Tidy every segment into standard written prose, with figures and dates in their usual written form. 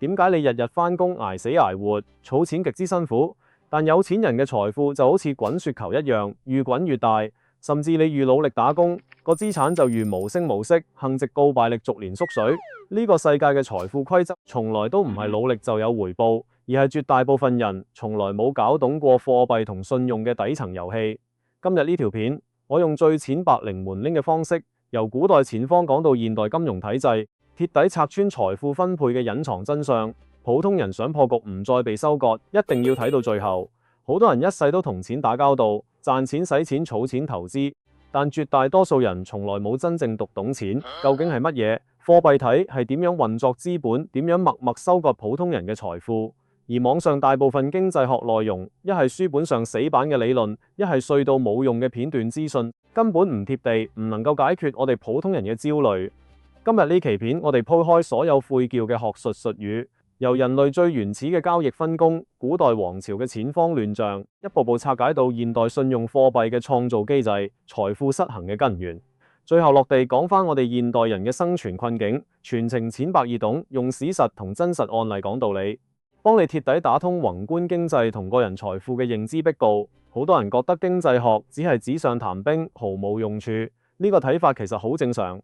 點解你日日返工捱死捱活，儲錢極之辛苦，但有錢人嘅財富就好似滾雪球一樣，越滾越大，甚至你越努力打工，個資產就越無聲無息，幸值告敗力逐年縮水。呢個世界嘅財富規則從來都唔係努力就有回報，而係絕大部分人從來冇搞懂過貨幣同信用嘅底層遊戲。今日呢條片，我用最淺白零門拎嘅方式，由古代錢荒講到現代金融體制，徹底拆穿財富分配嘅隱藏真相。普通人想破局唔再被收割，一定要睇到最後。好多人一世都同錢打交道，賺錢、使錢、儲錢、投資，但絕大多數人從來冇真正讀懂錢究竟係乜嘢，貨幣體係點樣運作資本，點樣默默收割普通人嘅財富。而網上大部分經濟學內容，一係書本上死板嘅理論，一係碎到冇用嘅片段資訊，根本唔貼地，唔能夠解決我哋普通人嘅焦慮。今日呢期片，我哋鋪開所有晦叫嘅學術術語，由人類最原始嘅交易分工，古代王朝嘅錢荒亂象，一步步拆解到現代信用貨幣嘅創造機制、財富失衡嘅根源，最後落地講返我哋現代人嘅生存困境，全程淺白易懂，用史實同真實案例講道理，幫你徹底打通宏觀經濟同個人財富嘅認知壁壘。好多人覺得經濟學只係紙上談兵，毫無用處。呢個睇法其實好正常。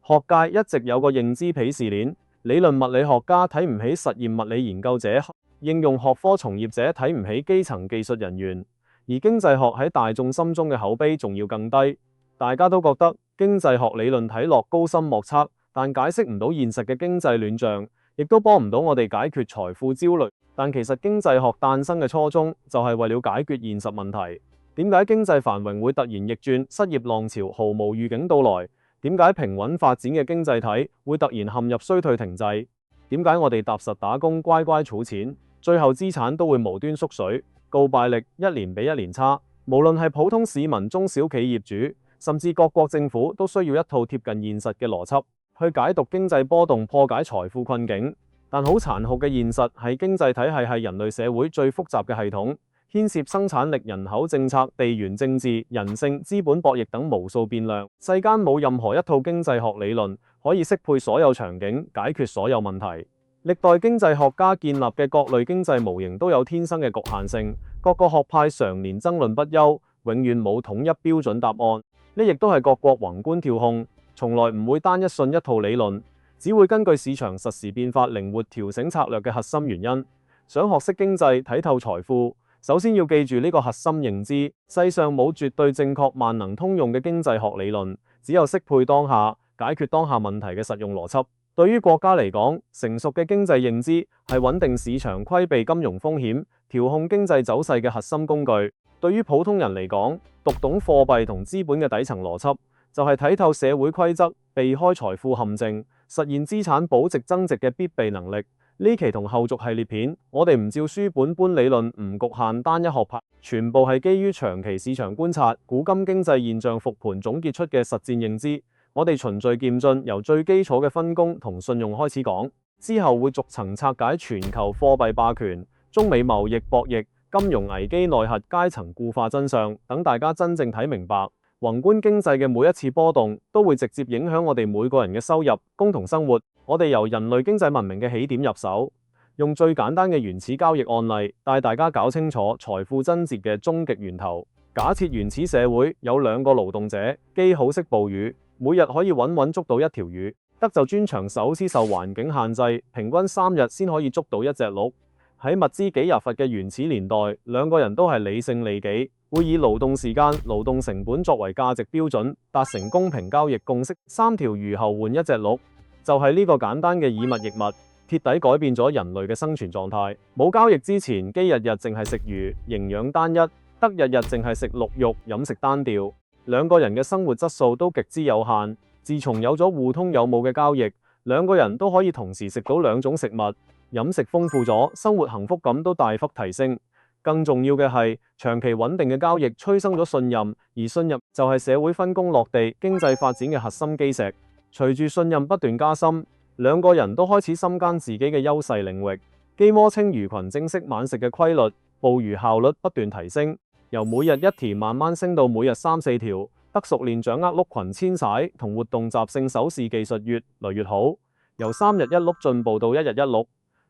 學界一直有個認知鄙視鏈，理論物理學家睇唔起實驗物理研究者，應用學科從業者睇唔起基層技術人員，而經濟學喺大眾心中嘅口碑仲要更低。大家都覺得經濟學理論睇落高深莫測，但解釋唔到現實嘅經濟亂象，亦都幫唔到我哋解決財富焦慮。但其實經濟學誕生嘅初衷就係為了解決現實問題。點解經濟繁榮會突然逆轉，失業浪潮毫無預警到來？點解平穩發展嘅經濟體會突然陷入衰退停滯？點解我哋踏實打工乖乖儲錢，最後資產都會無端縮水？告敗力一年比一年差。無論係普通市民、中小企業主，甚至各國政府，都需要一套貼近現實嘅邏輯去解讀經濟波動，破解財富困境。但好殘酷嘅現實係，經濟體系係人類社會最複雜嘅系統，牽涉生產力、人口政策、地緣政治、人性、資本博弈等無數變量。世間冇任何一套經濟學理論可以適配所有場景，解決所有問題。歷代經濟學家建立嘅各類經濟模型都有天生嘅局限性，各個學派常年爭論不休，永遠冇統一標準答案。呢亦都係各國宏觀調控從來唔會單一信一套理論，只會根據市場實時變化靈活調整策略嘅核心原因。想學識經濟、睇透財富，首先要記住呢個核心認知：世上冇絕對正確、萬能通用嘅經濟學理論，只有適配當下、解決當下問題嘅實用邏輯。對於國家嚟講，成熟嘅經濟認知係穩定市場、規避金融風險、調控經濟走勢嘅核心工具。對於普通人嚟講，讀懂貨幣同資本嘅底層邏輯，就係睇透社會規則、避開財富陷阱、實現資產保值增值嘅必備能力。呢期同後續系列片，我哋唔照書本般理論，唔局限單一學派，全部係基於長期市場觀察、古今經濟現象復盤總結出嘅實戰認知。我哋循序漸進，由最基礎嘅分工同信用開始講，之後會逐層拆解全球貨幣霸權、中美貿易博弈、金融危機內核、階層固化真相，等大家真正睇明白。宏觀經濟嘅每一次波動，都會直接影響我哋每個人嘅收入、共同生活。我哋由人類經濟文明嘅起點入手，用最簡單嘅原始交易案例，帶大家搞清楚財富增值嘅終極源頭。假設原始社會有兩個勞動者，基好識捕魚，每日可以穩穩捉到一條魚，得就專長手撕，受環境限制，平均3日先可以捉到一隻鹿。喺物資幾日乏嘅原始年代，兩個人都係理性利己，會以勞動時間、勞動成本作為價值標準，達成公平交易共識。3條魚後換一隻鹿，就係呢個簡單嘅以物易物，徹底改變咗人類嘅生存狀態。冇交易之前，基日日淨係食魚，營養單一；得日日淨係食鹿肉，飲食單調。兩個人嘅生活質素都極之有限。自從有咗互通有無嘅交易，兩個人都可以同時食到兩種食物，飲食豐富咗，生活幸福感都大幅提升。更重要嘅係，長期穩定嘅交易催生咗信任，而信任就係社會分工落地、經濟發展嘅核心基石。隨住信任不斷加深，兩個人都開始深耕自己嘅優勢領域。基摩清魚群正式晚食嘅規律，捕魚效率不斷提升，由每日1條慢慢升到每日3、4條。得熟練掌握鹿群遷徙同活動習性手勢技術越來越好，由3日1鹿進步到1日1鹿。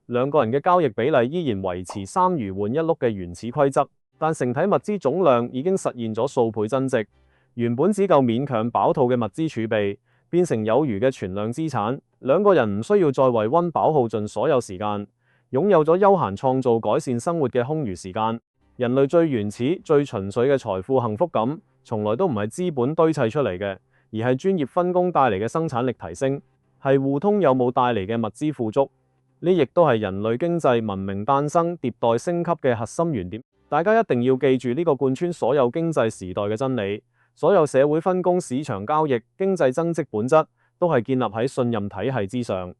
兩個人嘅交易比例依然維持3魚換1碌嘅原始規則，但成體物資總量已經實現咗數倍增值。原本只夠勉強飽肚嘅物資儲備，變成有餘嘅存量資產。兩個人唔需要再為溫飽耗盡所有時間，擁有咗休閒創造改善生活嘅空餘時間。人類最原始、最純粹嘅財富幸福感，從來都唔係資本堆砌出嚟嘅，而係專業分工帶嚟嘅生產力提升，係互通有冇帶嚟嘅物資富足。呢亦都係人類經濟文明誕生、迭代升級嘅核心原點。大家一定要記住呢個貫穿所有經濟時代嘅真理。所有社會分工、市場交易、經濟增值本質都係建立喺信任體系之上。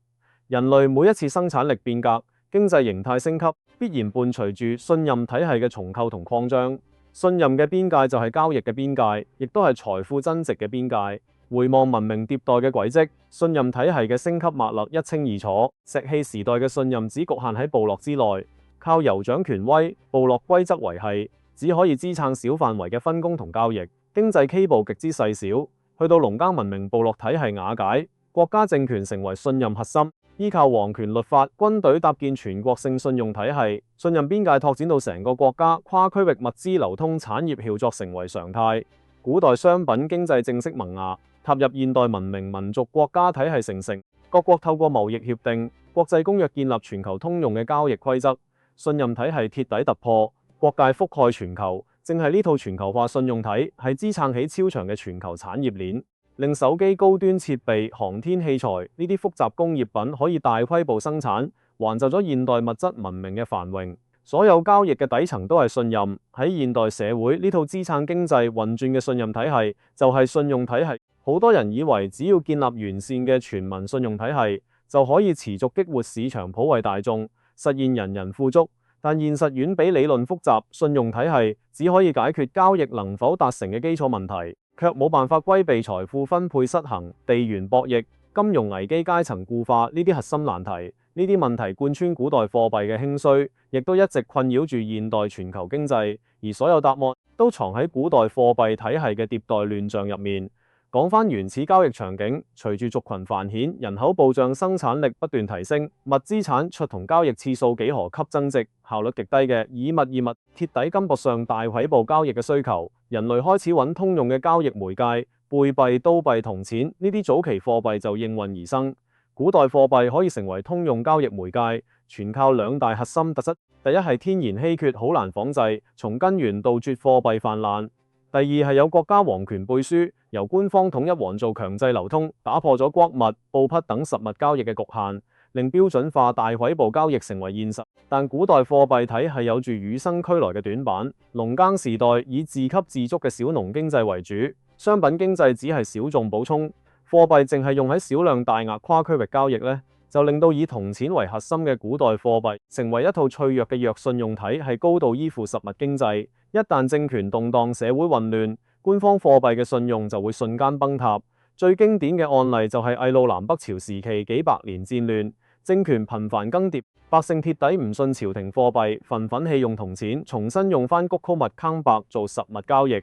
人類每一次生產力變革、經濟形態升級，必然伴隨住信任體系嘅重構同擴張。信任嘅邊界就係交易嘅邊界，亦都係財富增值嘅邊界。回望文明迭代嘅軌跡，信任體系嘅升級脈絡一清二楚。石器時代嘅信任只局限喺部落之內，靠酋長權威、部落規則維繫，只可以支撐小範圍嘅分工同交易。經濟畸步極之細小，去到農耕文明，部落體系瓦解，國家政權成為信任核心，依靠皇權律法、軍隊搭建全國性信用體系，信任邊界拓展到成個國家，跨區域物資流通、產業協作成為常態。古代商品經濟正式萌芽，踏入現代文明民族國家體系形成，各國透過貿易協定、國際公約建立全球通用嘅交易規則，信任體系鐵底突破，國界覆蓋全球。正係呢套全球化信用體，係支撐起超長嘅全球產業鏈，令手機、高端設備、航天器材呢啲複雜工業品可以大規模生產，還就咗現代物質文明嘅繁榮。所有交易嘅底層都係信任。喺現代社會，呢套支撐經濟運轉嘅信任體系，就係信用體系。好多人以為只要建立完善嘅全民信用體系，就可以持續激活市場，普惠大眾，實現人人富足。但現實遠比理論複雜，信用體系只可以解決交易能否達成嘅基礎問題，卻冇辦法規避財富分配失衡、地緣博弈、金融危機、階層固化呢啲核心難題。呢啲問題貫穿古代貨幣嘅興衰，亦都一直困擾住現代全球經濟，而所有答案都藏喺古代貨幣體系嘅迭代亂象入面。講返原始交易場景，隨住族群繁衍、人口暴漲、生產力不斷提升，物資產出同交易次數幾何級增值，效率極低嘅以物易物、鐵底金箔上大規模交易嘅需求，人類開始揾通用嘅交易媒介，貝幣、刀幣、銅錢呢啲早期貨幣就應運而生。古代貨幣可以成為通用交易媒介，全靠兩大核心特質：第一係天然稀缺，好難仿製，從根源杜絕貨幣泛濫。第二係有國家皇權背書，由官方統一黃做強制流通，打破咗國物、布匹等實物交易嘅局限，令標準化大規模交易成為現實。但古代貨幣體系有住與生俱來嘅短板，農耕時代以自給自足嘅小農經濟為主，商品經濟只係小眾補充，貨幣淨係用喺少量大額跨區域交易呢，就令到以銅錢為核心嘅古代貨幣成為一套脆弱嘅弱信用體，係高度依附實物經濟。一旦政權動盪、社會混亂，官方貨幣嘅信用就會瞬間崩塌。最經典嘅案例就係魏魯南北朝時期幾百年戰亂，政權頻繁更迭，百姓鐵底唔信朝廷貨幣，紛紛棄用銅錢，重新用返谷曲物坑白做實物交易。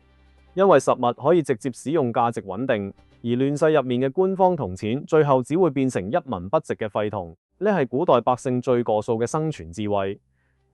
因為實物可以直接使用，價值穩定，而亂世入面嘅官方銅錢，最後只會變成一文不值嘅廢銅。呢係古代百姓最過數嘅生存智慧。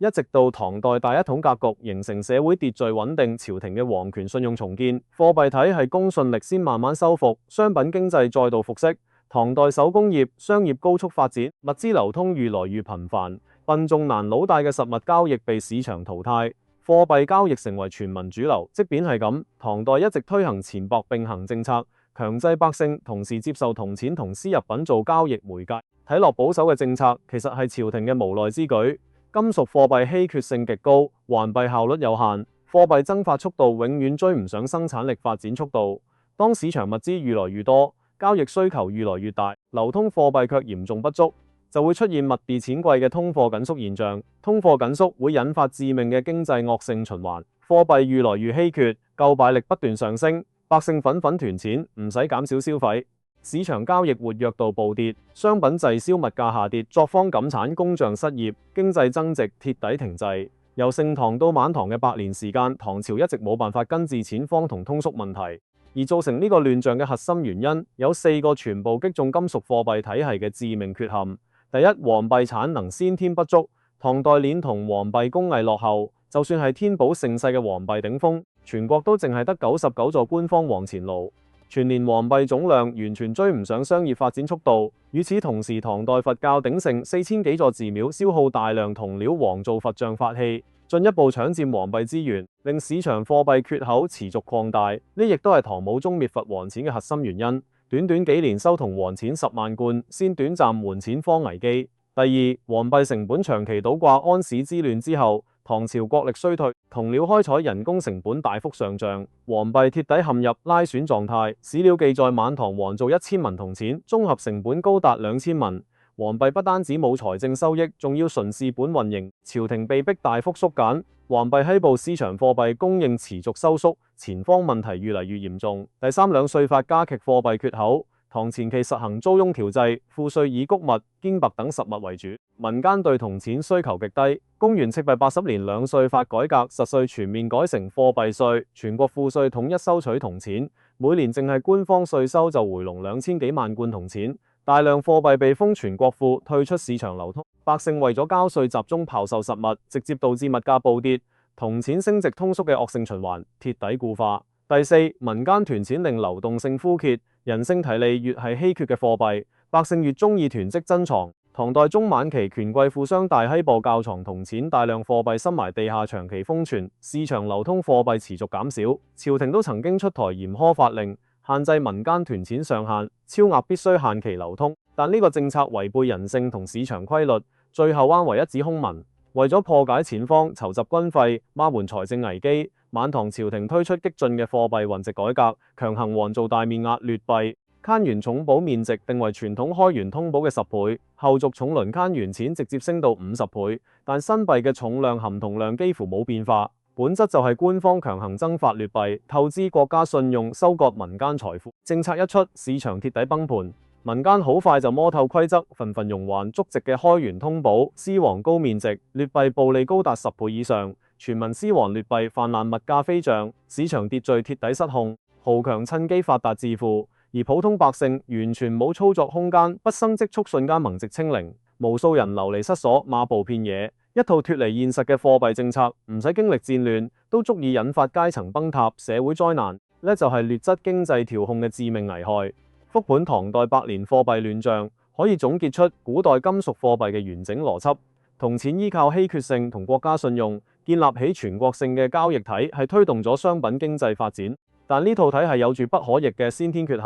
一直到唐代大一統格局形成，社會秩序穩定，朝廷嘅皇權信用重建，貨幣體系公信力先慢慢修復，商品經濟再度復色。唐代手工業、商業高速發展，物資流通越來越頻繁，笨重難老大嘅實物交易被市場淘汰，貨幣交易成為全民主流。即便係咁，唐代一直推行錢帛並行政策，強制百姓同時接受銅錢同絲入品做交易媒介。睇落保守嘅政策，其實係朝廷嘅無奈之舉。金屬貨幣稀缺性極高，還幣效率有限，貨幣增發速度永遠追唔上生產力發展速度。當市場物資越來越多，交易需求越來越大，流通貨幣卻嚴重不足，就會出現物地錢貴嘅通貨緊縮現象。通貨緊縮會引發致命嘅經濟惡性循環，貨幣越來越稀缺，購買力不斷上升，百姓紛紛囤錢，唔使減少消費。市場交易活躍度暴跌，商品滯銷，物價下跌，作坊減產，工匠失業，經濟增值鐵底停滯。由盛唐到晚唐嘅100年時間，唐朝一直冇辦法根治錢荒同通縮問題，而造成呢個亂象嘅核心原因有4個全部擊中金屬貨幣體系嘅致命缺陷。第一，黃幣產能先天不足，唐代鏈同黃幣工藝落後，就算係天寶盛世嘅黃幣頂峰，全國都淨係得99座官方黃錢爐，全年黃幣總量完全追唔上商業發展速度。與此同時，唐代佛教鼎盛，4000幾座寺廟消耗大量銅料黃造佛像法器，進一步搶佔黃幣資源，令市場貨幣缺口持續擴大。呢亦都係唐武宗滅佛黃錢嘅核心原因。短短幾年收銅黃錢10萬貫，先短暫緩錢荒危機。第二，黃幣成本長期倒掛，安史之亂之後，唐朝國力衰退，銅料開採人工成本大幅上漲，黃幣鐵底陷入拉損狀態。史料記載，晚唐黃造1000文銅錢，綜合成本高達2000文。黃幣不單止冇財政收益，仲要純視本運營，朝廷被迫大幅縮減。黃幣虛報市場貨幣供應持續收縮，錢荒問題越嚟越嚴重。第三，兩稅法加劇貨幣缺口。唐前期實行租庸調制，賦稅以穀物、堅帛等實物為主，民間對銅錢需求極低。公元赤幣80年，兩稅法改革，實稅全面改成貨幣稅，全國賦稅統一收取銅錢，每年淨係官方稅收就回籠2000幾萬貫銅錢，大量貨幣被封存國庫，退出市場流通。百姓為咗交稅，集中拋售實物，直接導致物價暴跌，銅錢升值通縮嘅惡性循環，鐵底固化。第四，民間囤錢令流動性枯竭，人性提利越係稀缺嘅貨幣，百姓越中意囤積珍藏。唐代中晚期，權貴富商大批布窖藏銅錢，大量貨幣深埋地下，長期封存，市場流通貨幣持續減少。朝廷都曾經出台嚴苛法令，限制民間囤錢上限，超額必須限期流通。但呢個政策違背人性同市場規律，最後彎為一紙空文。為咗破解錢荒，籌集軍費，孖援財政危機，晚唐朝廷推出激進嘅貨幣運值改革，強行黃造大面額劣幣，攤元重寶面值定為傳統開元通寶嘅10倍，後續重輪攤元錢直接升到50倍，但新幣嘅重量含銅量幾乎冇變化，本質就係官方強行增發劣幣，透支國家信用，收割民間財富。政策一出，市場鐵底崩盤。民間好快就摸透規則，紛紛用還足值嘅開元通寶、絲黃高面值、劣幣暴利高達10倍以上，全民絲黃劣幣泛濫，物價飛漲，市場秩序鐵底失控，豪強趁機發達致富，而普通百姓完全冇操作空間，不生積蓄瞬間萌值清零，無數人流離失所，馬步遍野。一套脫離現實嘅貨幣政策，唔使經歷戰亂，都足以引發階層崩塌、社會災難。呢就係劣質經濟調控嘅致命危害。復盤唐代百年貨幣亂象，可以總結出古代金屬貨幣嘅完整邏輯。銅錢依靠稀缺性同國家信用，建立起全國性嘅交易體，係推動咗商品經濟發展。但呢套體系有住不可逆嘅先天缺陷，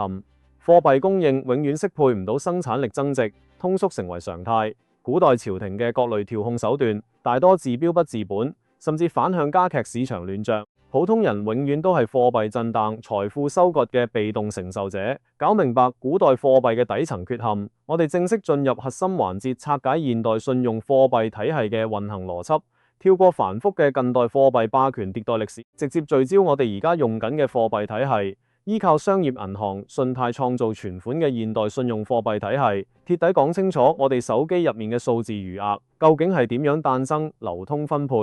貨幣供應永遠適配唔到生產力增值，通縮成為常態。古代朝廷嘅各類調控手段，大多治標不治本，甚至反向加劇市場亂象。普通人永遠都係貨幣震盪、財富收割嘅被動承受者。搞明白古代貨幣嘅底層缺陷，我哋正式進入核心環節，拆解現代信用貨幣體系嘅運行邏輯，跳過繁複嘅近代貨幣霸權迭代歷史，直接聚焦我哋而家用緊嘅貨幣體系，依靠商業銀行、信貸創造存款嘅現代信用貨幣體系，徹底講清楚我哋手機入面嘅數字餘額究竟係點樣誕生、流通、分配。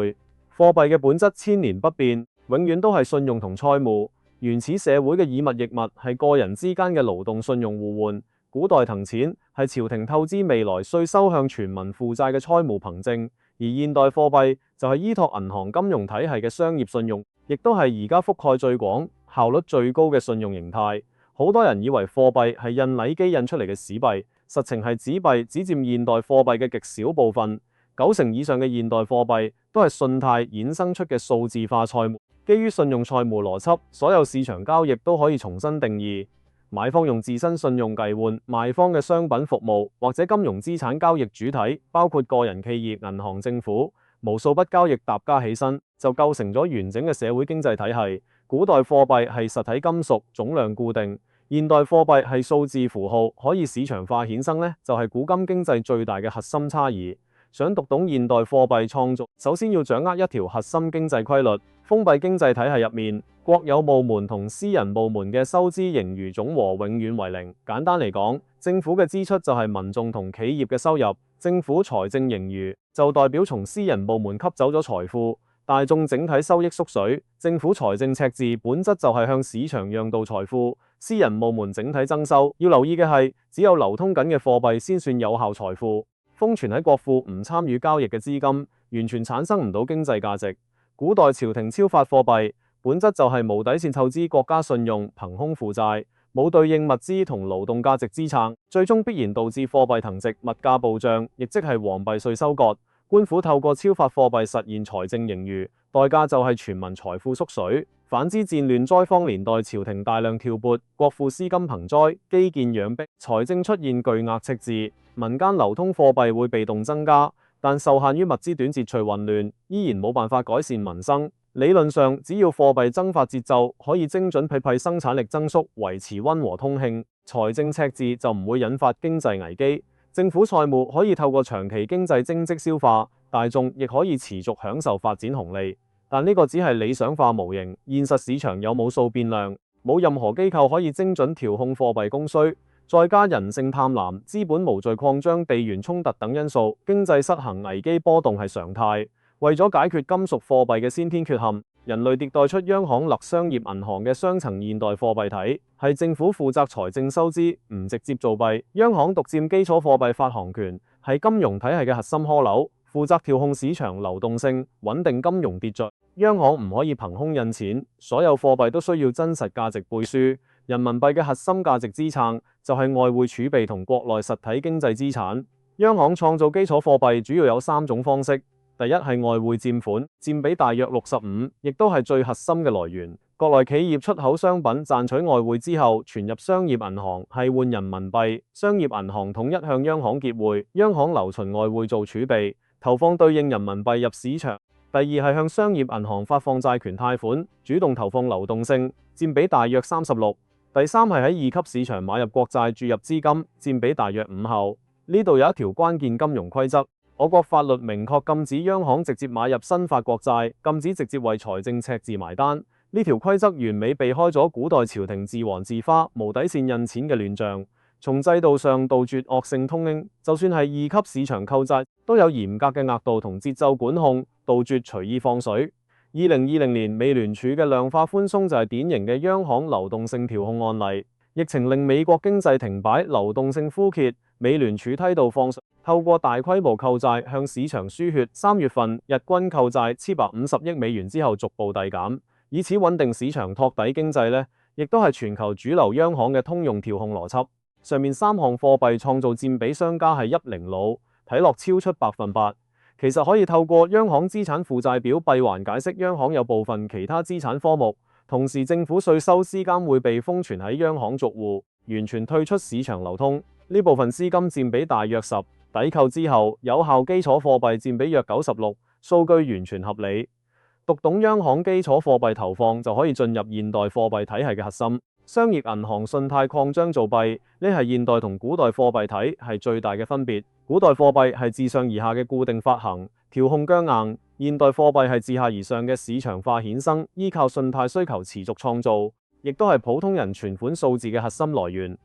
貨幣嘅本質千年不變，永遠都係信用同債務。原始社會嘅以物易物係個人之間嘅勞動信用互換。古代銅錢係朝廷透支未來稅收向全民負債嘅債務憑證，而現代貨幣就係依託銀行金融體系嘅商業信用，亦都係而家覆蓋最廣、效率最高嘅信用形態。好多人以為貨幣係印禮機印出嚟嘅紙幣，實情係紙幣只佔現代貨幣嘅極少部分。90%以上嘅現代貨幣都係信貸衍生出嘅數字化債務。基於信用債務邏輯，所有市場交易都可以重新定義。買方用自身信用計換賣方嘅商品服務，或者金融資產交易主體，包括個人、企業、銀行、政府，無數筆交易搭加起身，就構成咗完整嘅社會經濟體系。古代貨幣係實體金屬，總量固定；現代貨幣係數字符號，可以市場化衍生，呢就係古今經濟最大嘅核心差異。想讀懂現代貨幣創造，首先要掌握一條核心經濟規律。封閉經濟體系入面，國有部門同私人部門嘅收支盈餘總和永遠為零。簡單嚟講，政府嘅支出就係民眾同企業嘅收入，政府財政盈餘就代表從私人部門吸走咗財富，大眾整體收益縮水。政府財政赤字本質就係向市場讓渡財富，私人部門整體增收。要留意嘅係，只有流通緊嘅貨幣先算有效財富。封存喺國庫唔參與交易嘅資金，完全產生唔到經濟價值。古代朝廷超發貨幣，本質就係無底線透支國家信用，憑空負債，冇對應物資同勞動價值支撐，最終必然導致貨幣騰值、物價暴漲，亦即係黃幣稅收割。官府透過超發貨幣實現財政盈餘，代價就係全民財富縮水。反之，戰亂災荒年代，朝廷大量調撥，國庫資金膨災，基建養迫，財政出現巨額赤字，民間流通貨幣會被動增加，但受限於物資短秩序混亂，依然冇辦法改善民生。理論上，只要貨幣增發節奏可以精準匹配生產力增速，維持溫和通慶，財政赤字就唔會引發經濟危機。政府債務可以透過長期經濟徵積消化，大眾亦可以持續享受發展紅利。但呢個只係理想化模型，現實市場有冇數變量，冇任何機構可以精準調控貨幣供需，再加人性貪婪、資本無序擴張、地緣衝突等因素，經濟失衡、危機波動係常態。為咗解決金屬貨幣嘅先天缺陷，人類迭代出央行勒商業銀行嘅雙層現代貨幣體，係政府負責財政收支，唔直接造幣，央行獨佔基礎貨幣發行權，係金融體系嘅核心樞紐，負責調控市場流動性，穩定金融秩序。央行唔可以憑空印錢，所有貨幣都需要真實價值背書。人民幣嘅核心價值支撐就係外匯儲備同國內實體經濟資產。央行創造基礎貨幣主要有3種方式。第一係外匯佔款，佔比大約65%，亦都係最核心嘅來源。國內企業出口商品賺取外匯之後，存入商業銀行係換人民幣，商業銀行統一向央行結匯，央行留存外匯做儲備，投放對應人民幣入市場。第二係向商業銀行發放債權貸款，主動投放流動性，佔比大約36%。第三係喺二級市場買入國債注入資金，佔比大約5後。呢度有一條關鍵金融規則。我國法律明確禁止央行直接買入新發國債，禁止直接為財政赤字埋單。呢條規則完美避開咗古代朝廷自黃自花、無底線印錢嘅亂象，從制度上杜絕惡性通應。就算係二級市場購債，都有嚴格嘅額度同節奏管控，杜絕隨意放水。2020年美聯儲嘅量化寬鬆就係典型嘅央行流動性調控案例。疫情令美國經濟停擺，流動性枯竭，美聯儲梯度放水，透過大規模購債向市場輸血。3月份日均購債750億美元之後逐步遞減，以此穩定市場托底經濟呢，亦都係全球主流央行嘅通用調控邏輯。上面3項貨幣創造佔比相加係106，睇落超出8%。其實可以透過央行資產負債表閉環解釋央行有部分其他資產科目。同時，政府稅收資金會被封存喺央行逐戶，完全退出市場流通。呢部分資金佔比大約10%，抵扣之後，有效基礎貨幣佔比約96%，數據完全合理。讀懂央行基礎貨幣投放，就可以進入現代貨幣體系嘅核心。商業銀行信貸擴張造幣，呢係現代同古代貨幣體係最大嘅分別。古代貨幣係自上而下嘅固定發行，調控僵硬。現代貨幣係自下而上嘅市場化衍生，依靠信貸需求持續創造，亦都係普通人存款數字嘅核心來源。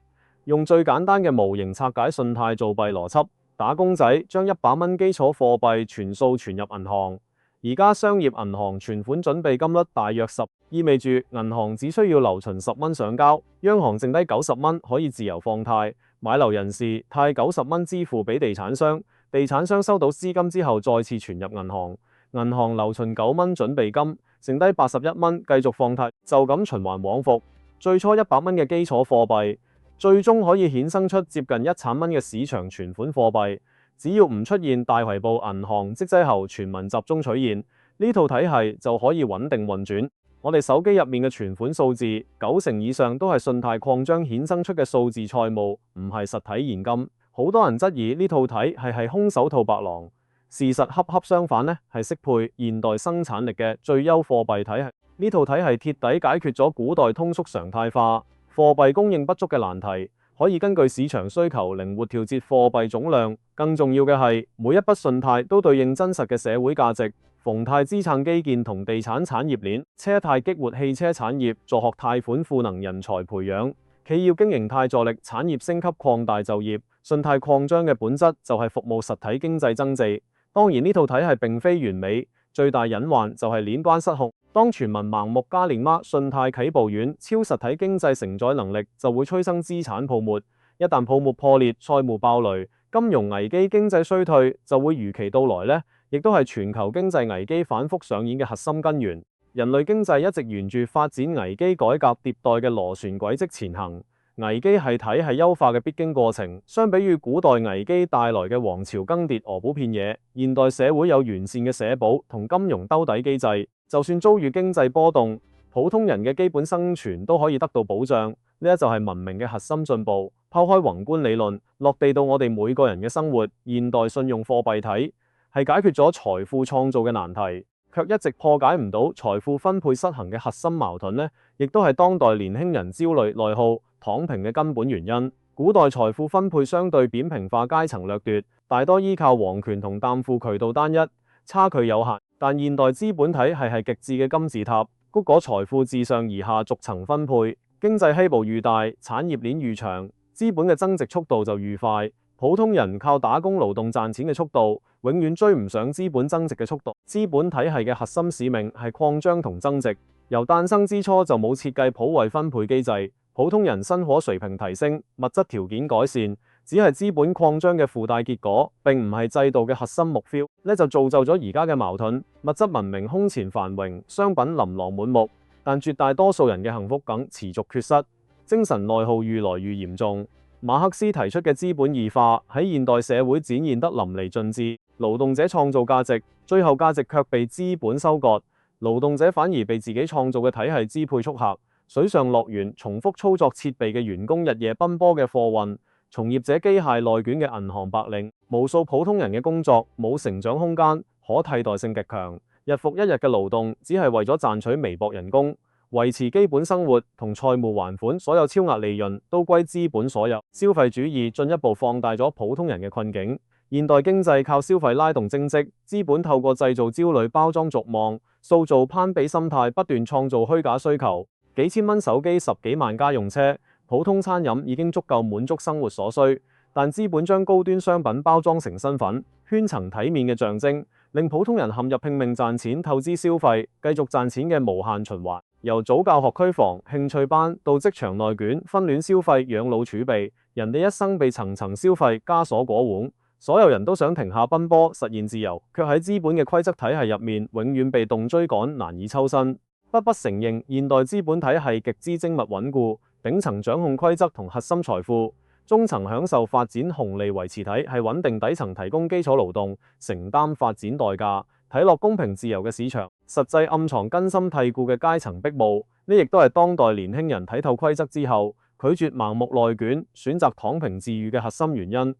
用最簡單嘅模型拆解信貸造幣邏輯，打工仔將100蚊基礎貨幣全數存入銀行。而家商業銀行存款準備金率大約10%，意味住銀行只需要留存10蚊上交，央行剩低90蚊可以自由放貸。買樓人士貸90蚊支付俾地產商，地產商收到資金之後再次存入銀行。銀行留存9蚊準備金，剩低81蚊繼續放貸，就咁循環往復。最初100蚊嘅基礎貨幣，最終可以衍生出接近1產蚊嘅市場存款貨幣。只要唔出現大圍捕銀行積劑後全民集中取現，呢套體系就可以穩定運轉。我哋手機入面嘅存款數字90%以上都係信貸擴張衍生出嘅數字債務，唔係實體現金。好多人質疑呢套體系係空手套白狼。事實恰恰相反呢，係適配現代生產力嘅最優貨幣體系。呢套體系徹底解決咗古代通縮常態化、貨幣供應不足嘅難題，可以根據市場需求靈活調節貨幣總量。更重要嘅係，每一筆信貸都對應真實嘅社會價值。房貸資產基建同地產產業鏈，車貸激活汽車產業，助學貸款賦能人才培養，企業經營貸助力產業升級擴大就業。信貸擴張嘅本質就係服務實體經濟增值。當然呢套體系並非完美，最大隱患就係鏈關失控。當全民盲目加連孖，信貸起步遠，超實體經濟承載能力就會催生資產泡沫。一旦泡沫破裂，債務爆雷，金融危機、經濟衰退就會如期到來呢，亦都係全球經濟危機反覆上演嘅核心根源。人類經濟一直沿住發展危機改革迭代嘅螺旋軌跡前行，危機係體系優化嘅必經過程。相比於古代危機帶來嘅王朝更迭、俄補遍野，現代社會有完善嘅社保同金融兜底機制，就算遭遇經濟波動，普通人嘅基本生存都可以得到保障。呢一就係文明嘅核心進步。拋開宏觀理論，落地到我哋每個人嘅生活，現代信用貨幣體係解決咗財富創造嘅難題，卻一直破解唔到財富分配失衡嘅核心矛盾呢，亦都係當代年輕人焦慮、內耗、躺平嘅根本原因。古代財富分配相對扁平化，階層掠奪，大多依靠皇權同擔負渠道單一，差距有限。但現代資本體系係極致嘅金字塔，谷歌財富自上而下逐層分配，經濟稀薄愈大，產業鏈愈長，資本嘅增值速度就愈快。普通人靠打工勞動賺錢嘅速度，永遠追唔上資本增值嘅速度。資本體系嘅核心使命係擴張同增值，由誕生之初就冇設計普惠分配機制。普通人生活水平提升，物質條件改善，只係資本擴張嘅附帶結果，並唔係制度嘅核心目標。呢就造就咗而家嘅矛盾：物質文明空前繁榮，商品琳琅滿目，但絕大多數人嘅幸福感持續缺失，精神內耗愈來愈嚴重。馬克思提出嘅資本異化喺現代社會展現得淋漓盡致，勞動者創造價值，最後價值卻被資本收割，勞動者反而被自己創造嘅體系支配束嚇。水上樂園、重複操作設備嘅員工、日夜奔波嘅貨運、從業者機械內卷嘅銀行白領，無數普通人嘅工作冇成長空間，可替代性極強，日復一日嘅勞動只係為咗賺取微薄人工，維持基本生活同債務還款，所有超額利潤都歸資本所有。消費主義進一步放大咗普通人嘅困境。現代經濟靠消費拉動增值，資本透過製造焦慮、包裝俗望、塑造攀比心態，不斷創造虛假需求。幾千蚊手機、十幾萬家用車，普通餐飲已經足夠滿足生活所需，但資本將高端商品包裝成身份、圈層體面嘅象徵，令普通人陷入拼命賺錢、透支消費、繼續賺錢嘅無限循環。由早教學區房、興趣班到職場內卷、婚戀消費、養老儲備，人哋一生被層層消費、枷鎖裹腕。所有人都想停下奔波，實現自由，卻喺資本嘅規則體系入面，永遠被動追趕，難以抽身。不得不承認，現代資本體系極之精密穩固，頂層掌控規則同核心財富，中層享受發展紅利，維持體系穩定，底層提供基礎勞動，承擔發展代價。睇落公平自由嘅市場，實際暗藏根深蒂固嘅階層逼務。呢亦都係當代年輕人睇透規則之後，拒絕盲目內卷，選擇躺平自癒嘅核心原因。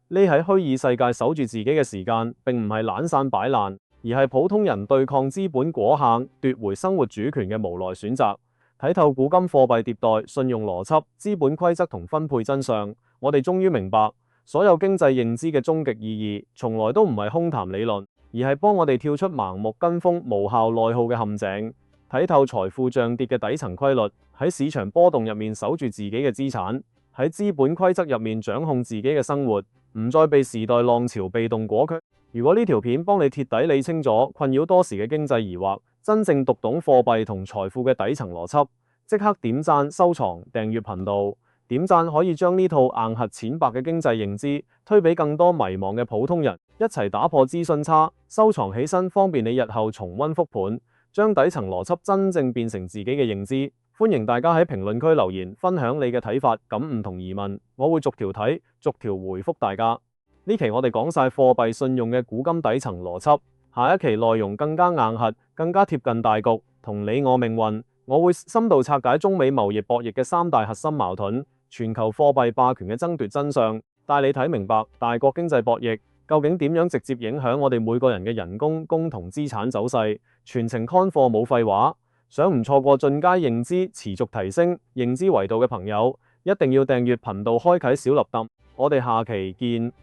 匿喺虛擬世界守住自己嘅時間，並唔係懶散擺爛，而係普通人對抗資本裹限、奪回生活主權嘅無奈選擇。睇透古今貨幣迭代、信用邏輯、資本規則同分配真相，我哋終於明白，所有經濟認知嘅終極意義，從來都唔係空談理論，而係幫我哋跳出盲目跟風、無效內耗嘅陷阱，睇透財富漲跌嘅底層規律，喺市場波動入面守住自己嘅資產，喺資本規則入面掌控自己嘅生活，唔再被時代浪潮被動裹挟。如果呢條片幫你徹底理清咗困擾多時嘅經濟疑惑，真正讀懂貨幣同財富嘅底層邏輯，即刻點讚、收藏、訂閱頻道。點讚可以將呢套硬核淺白嘅經濟認知推俾更多迷茫嘅普通人，一齊打破資訊差。收藏起身，方便你日後重溫復盤，將底層邏輯真正變成自己嘅認知。歡迎大家喺評論區留言，分享你嘅睇法、感悟同疑問，我會逐條睇，逐條回覆大家。呢期我哋講晒貨幣信用嘅古今底層邏輯，下一期內容更加硬核，更加貼近大局，同你我命運。我會深度拆解中美貿易博弈嘅三大核心矛盾，全球貨幣霸權嘅爭奪真相，帶你睇明白大國經濟博弈究竟點樣直接影響我哋每個人嘅人工、共同資產走勢。全程看貨冇廢話，想唔錯過進階認知、持續提升認知維度嘅朋友，一定要訂閱頻道，開啟小立燈。我哋下期見。